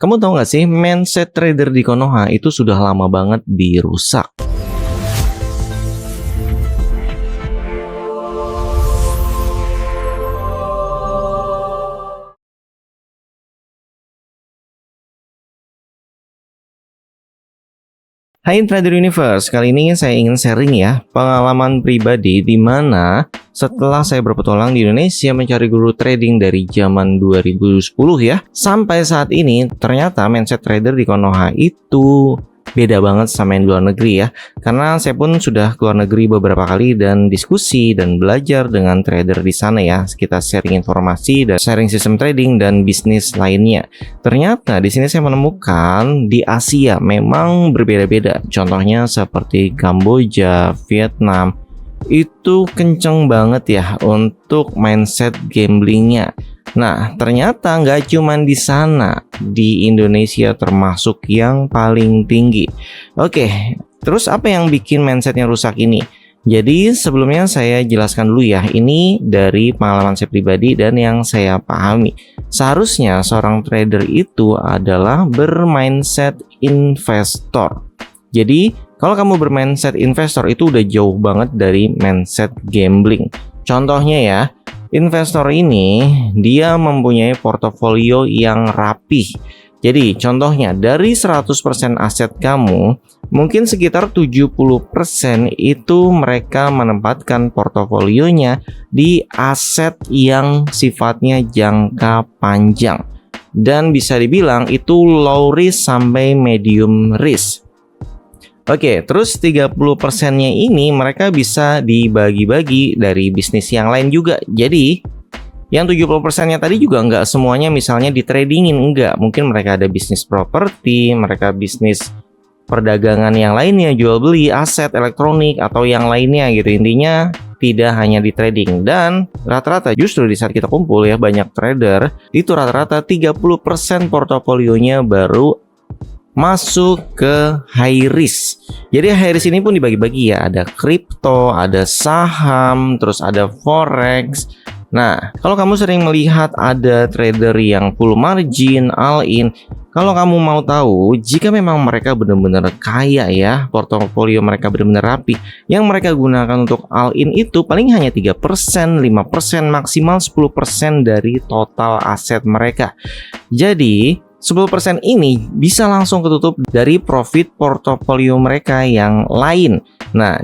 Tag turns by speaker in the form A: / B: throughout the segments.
A: Kamu tahu nggak sih, mindset trader di Konoha itu sudah lama banget dirusak. Hai Trader Universe, kali ini saya ingin sharing ya pengalaman pribadi di mana setelah saya berpetualang di Indonesia mencari guru trading dari zaman 2010 ya, sampai saat ini ternyata mindset trader di Konoha itu beda banget sama yang di luar negeri ya. Karena saya pun sudah keluar negeri beberapa kali dan diskusi dan belajar dengan trader di sana ya. Kita sharing informasi dan sharing sistem trading dan bisnis lainnya. Ternyata di sini saya menemukan di Asia memang berbeda-beda. Contohnya seperti Kamboja, Vietnam, itu kenceng banget ya untuk mindset gamblingnya. Nah, ternyata nggak cuman di sana, di Indonesia termasuk yang paling tinggi. Oke, terus apa yang bikin mindsetnya rusak ini? Jadi sebelumnya saya jelaskan dulu ya, ini dari pengalaman saya pribadi dan yang saya pahami. Seharusnya seorang trader itu adalah bermindset investor. Jadi kalau kamu bermindset investor itu udah jauh banget dari mindset gambling. Contohnya ya, investor ini dia mempunyai portofolio yang rapih. Jadi contohnya dari 100% aset kamu, mungkin sekitar 70% itu mereka menempatkan portofolionya di aset yang sifatnya jangka panjang. Dan bisa dibilang itu low risk sampai medium risk. Oke, terus 30%-nya ini mereka bisa dibagi-bagi dari bisnis yang lain juga. Jadi, yang 70%-nya tadi juga nggak semuanya misalnya di tradingin, enggak. Mungkin mereka ada bisnis properti, mereka bisnis perdagangan yang lainnya, jual beli, aset, elektronik, atau yang lainnya gitu. Intinya, tidak hanya di trading. Dan rata-rata justru di saat kita kumpul ya, banyak trader, itu rata-rata 30% portofolionya baru masuk ke high risk. Jadi high risk ini pun dibagi-bagi ya, ada kripto, ada saham, terus ada forex. Nah, kalau kamu sering melihat ada trader yang full margin, all in, kalau kamu mau tahu jika memang mereka benar-benar kaya ya, portofolio mereka benar-benar rapi, yang mereka gunakan untuk all in itu paling hanya 3%, 5%, maksimal 10% dari total aset mereka. Jadi 10% ini bisa langsung ketutup dari profit portofolio mereka yang lain. Nah,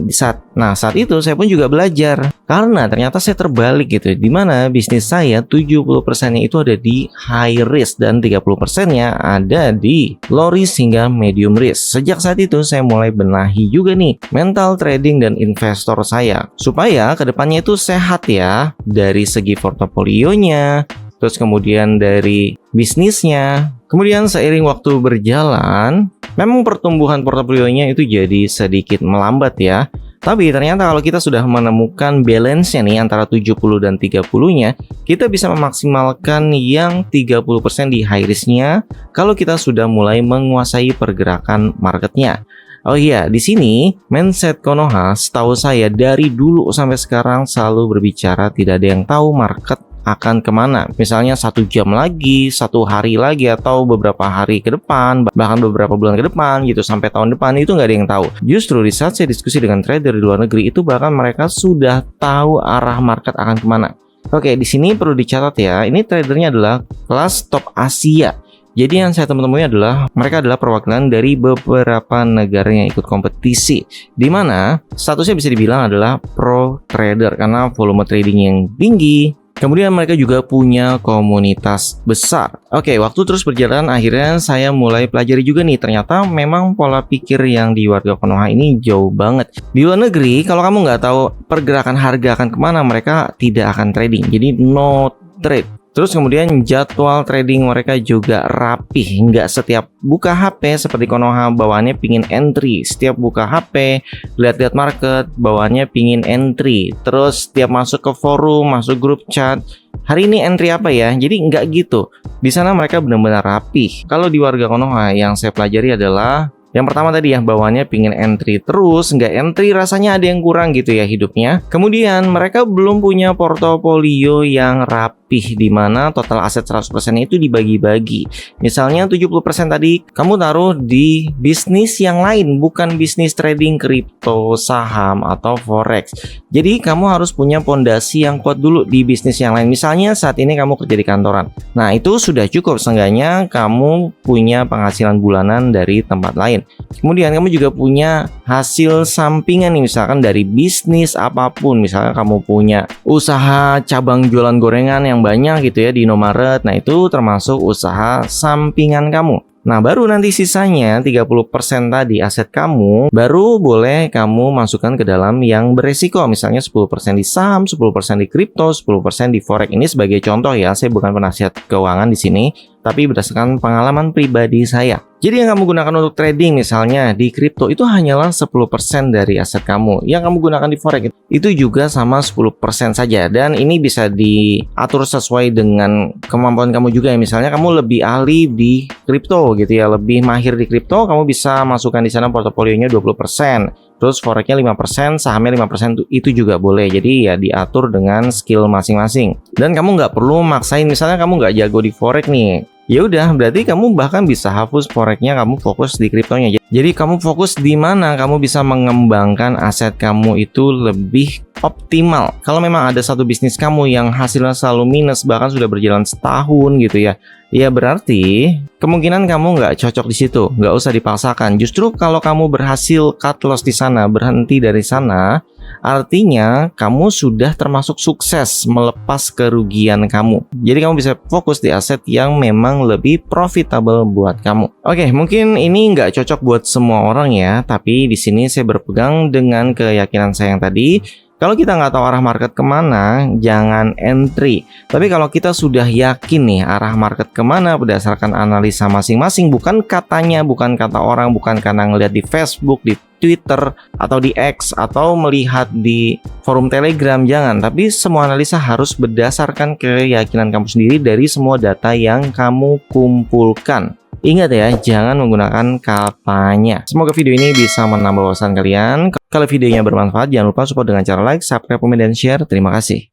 A: saat itu saya pun juga belajar karena ternyata saya terbalik gitu, di mana bisnis saya 70%-nya itu ada di high risk dan 30%-nya ada di low risk hingga medium risk. Sejak saat itu saya mulai benahi juga nih mental trading dan investor saya supaya kedepannya itu sehat ya, dari segi portofolionya, terus kemudian dari bisnisnya. Kemudian seiring waktu berjalan, memang pertumbuhan portofolionya itu jadi sedikit melambat ya. Tapi ternyata kalau kita sudah menemukan balance-nya nih antara 70 dan 30-nya, kita bisa memaksimalkan yang 30% di high risk-nya kalau kita sudah mulai menguasai pergerakan marketnya. Oh iya, di sini mindset Konoha setahu saya dari dulu sampai sekarang selalu berbicara tidak ada yang tahu market akan kemana. Misalnya 1 jam lagi, 1 hari lagi, atau beberapa hari ke depan, bahkan beberapa bulan ke depan gitu, sampai tahun depan itu nggak ada yang tahu. Justru di saat saya diskusi dengan trader di luar negeri itu bahkan mereka sudah tahu arah market akan kemana. Oke, di sini perlu dicatat ya, ini tradernya adalah kelas top Asia. Jadi yang saya temui adalah mereka adalah perwakilan dari beberapa negara yang ikut kompetisi, di mana statusnya bisa dibilang adalah pro trader karena volume trading yang tinggi. Kemudian mereka juga punya komunitas besar. Oke, waktu terus berjalan, akhirnya saya mulai pelajari juga nih. Ternyata memang pola pikir yang di warga Konoha ini jauh banget. Di luar negeri, kalau kamu nggak tahu pergerakan harga akan kemana, mereka tidak akan trading. Jadi no trade. Terus kemudian jadwal trading mereka juga rapih. Nggak setiap buka HP seperti Konoha bawaannya pingin entry. Setiap buka HP, lihat-lihat market, bawaannya pingin entry. Terus setiap masuk ke forum, masuk grup chat, hari ini entry apa ya? Jadi nggak gitu. Di sana mereka benar-benar rapih. Kalau di warga Konoha yang saya pelajari adalah yang pertama tadi ya, bawaannya pingin entry terus, nggak entry rasanya ada yang kurang gitu ya hidupnya. Kemudian mereka belum punya portofolio yang rapi. rapih, di mana total aset 100% itu dibagi-bagi. Misalnya 70% tadi kamu taruh di bisnis yang lain, bukan bisnis trading kripto, saham, atau forex. Jadi kamu harus punya pondasi yang kuat dulu di bisnis yang lain. Misalnya saat ini kamu kerja di kantoran. Nah, itu sudah cukup, seenggaknya kamu punya penghasilan bulanan dari tempat lain. Kemudian kamu juga punya hasil sampingan nih, misalkan dari bisnis apapun. Misalnya kamu punya usaha cabang jualan gorengan yang banyak gitu ya di Indomaret. Nah, itu termasuk usaha sampingan kamu. Nah, baru nanti sisanya 30% tadi aset kamu baru boleh kamu masukkan ke dalam yang beresiko. Misalnya 10% di saham, 10% di kripto, 10% di forex. Ini sebagai contoh ya, saya bukan penasihat keuangan di sini, tapi berdasarkan pengalaman pribadi saya. Jadi yang kamu gunakan untuk trading misalnya di kripto itu hanyalah 10% dari aset kamu. Yang kamu gunakan di forex itu juga sama 10% saja. Dan ini bisa diatur sesuai dengan kemampuan kamu juga ya. Misalnya kamu lebih ahli di kripto gitu ya, lebih mahir di kripto, kamu bisa masukkan di sana portofolionya 20%. Terus forexnya 5%, sahamnya 5% itu juga boleh. Jadi ya diatur dengan skill masing-masing. Dan kamu nggak perlu maksain, misalnya kamu nggak jago di forex nih. Ya udah, berarti kamu bahkan bisa hapus forexnya, kamu fokus di kriptonya. Jadi kamu fokus di mana kamu bisa mengembangkan aset kamu itu lebih optimal. Kalau memang ada satu bisnis kamu yang hasilnya selalu minus, bahkan sudah berjalan setahun gitu ya, ya berarti kemungkinan kamu nggak cocok di situ. Nggak usah dipaksakan. Justru kalau kamu berhasil cut loss di sana, berhenti dari sana, artinya kamu sudah termasuk sukses melepas kerugian kamu. Jadi kamu bisa fokus di aset yang memang lebih profitable buat kamu. Oke, mungkin ini nggak cocok buat semua orang ya, tapi di sini saya berpegang dengan keyakinan saya yang tadi. Kalau kita nggak tahu arah market kemana, jangan entry. Tapi kalau kita sudah yakin nih arah market kemana berdasarkan analisa masing-masing, bukan katanya, bukan kata orang, bukan karena ngeliat di Facebook, di Twitter, atau di X, atau melihat di forum Telegram, jangan. Tapi semua analisa harus berdasarkan keyakinan kamu sendiri dari semua data yang kamu kumpulkan. Ingat ya, jangan menggunakan katanya. Semoga video ini bisa menambah wawasan kalian. Kalau videonya bermanfaat, jangan lupa support dengan cara like, subscribe, komen, dan share. Terima kasih.